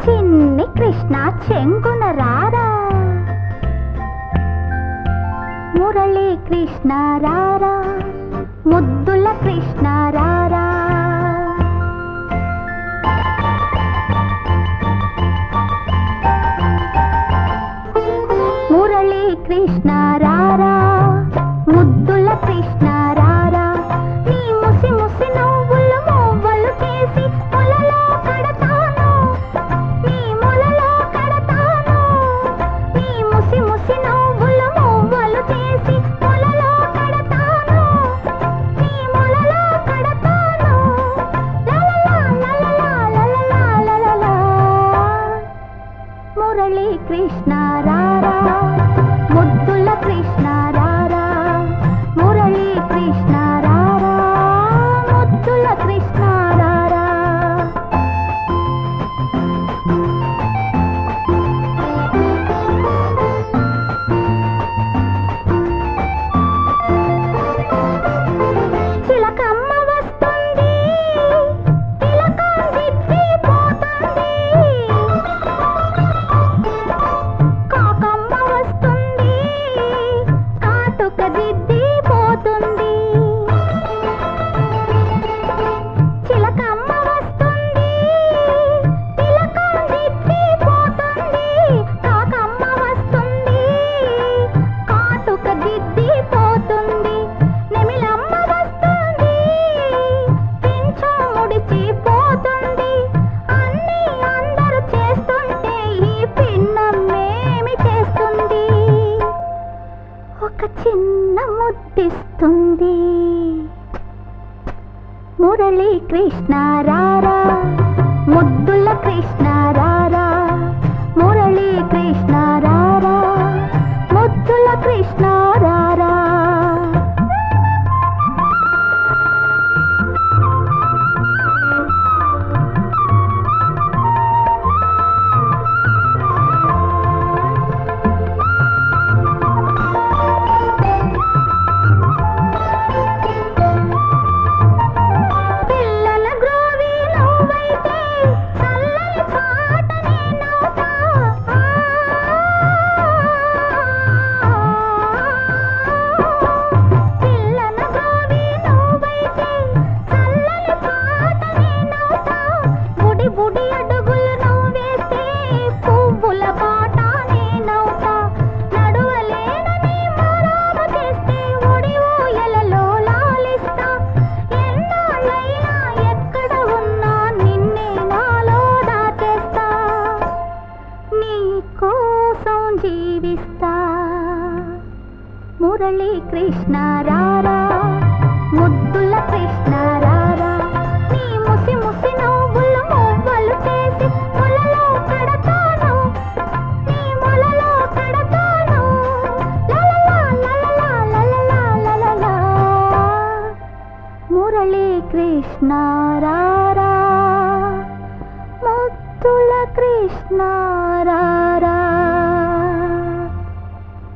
చిన్ని కృష్ణ చెంగున రారా, మురళీ కృష్ణ రారా, ముద్దుల కృష్ణ రారా. మురళీ కృష్ణ రారా, ముద్దుల కృష్ణ రారా. నీ ముసి ముసి నవ్వులు మువ్వలు చేసి ములలో కడతాను, నీ ములలో కడతాను. నీ ముసి ముసి నవ్వులు మువ్వలు చేసి ములలో కడతాను, నీ ములలో కడతాను. లలలా లలలా లలలా లలలా. మురళీ కృష్ణ రారా, ముద్దుల కృష్ణ రారా. మురళీ కృష్ణ రారా, ముద్దుల కృష్ణ రారా. చిలకమ్మ వస్తుంది, తిలకం దిద్దిపోతుంది. కాకమ్మ వస్తుంది, కాటుక దిద్దిపోతుంది. చిలకమ్మ వస్తుంది, తిలకం దిద్దిపోతుంది. కాకమ్మ వస్తుంది, కాటుక దిద్దిపోతుంది. నెమిలమ్మ వస్తుంది, పింఛం ముడిచిపోతుంది. అన్నీ అందరూ చేస్తుంటే ఈ పిన్నమ్మేమి చేస్తుంది? ఒక చిన్న ముద్దిస్తుంది. మురళీ కృష్ణ రారా, ముద్దుల కృష్ణ రారా. మురళీ కృష్ణ రారా, ముద్దుల కృష్ణ రారా. పిల్లల గ్రోవి నువ్వైతే చల్లని పాట నేనవుతా. పిల్లల గ్రోవి నువ్వైతే చల్లని పాట నేనవుతా. బుడి బుడి అడుగులు నువ్వేస్తే పువ్వుల బాట నేనవుతా. నడువలేనని మారామ చేస్తే ఒడి ఊయలలో లాలిస్తా. ఎన్నాళ్ళైనా ఎక్కడ ఉన్నా నిన్నే నాలో దాచేస్తా. నీ కోసం జీవిస్తా. మురళీ కృష్ణ రారా, ముద్దుల కృష్ణ రారా. నీ ముసి ముసి నవ్వులు మువ్వలు చేసి ములలో కడతాను, నీ ములలో కడతాను. లలలా లలలా లలలా లలలా. మురళీ కృష్ణ రారా, ముద్దుల కృష్ణ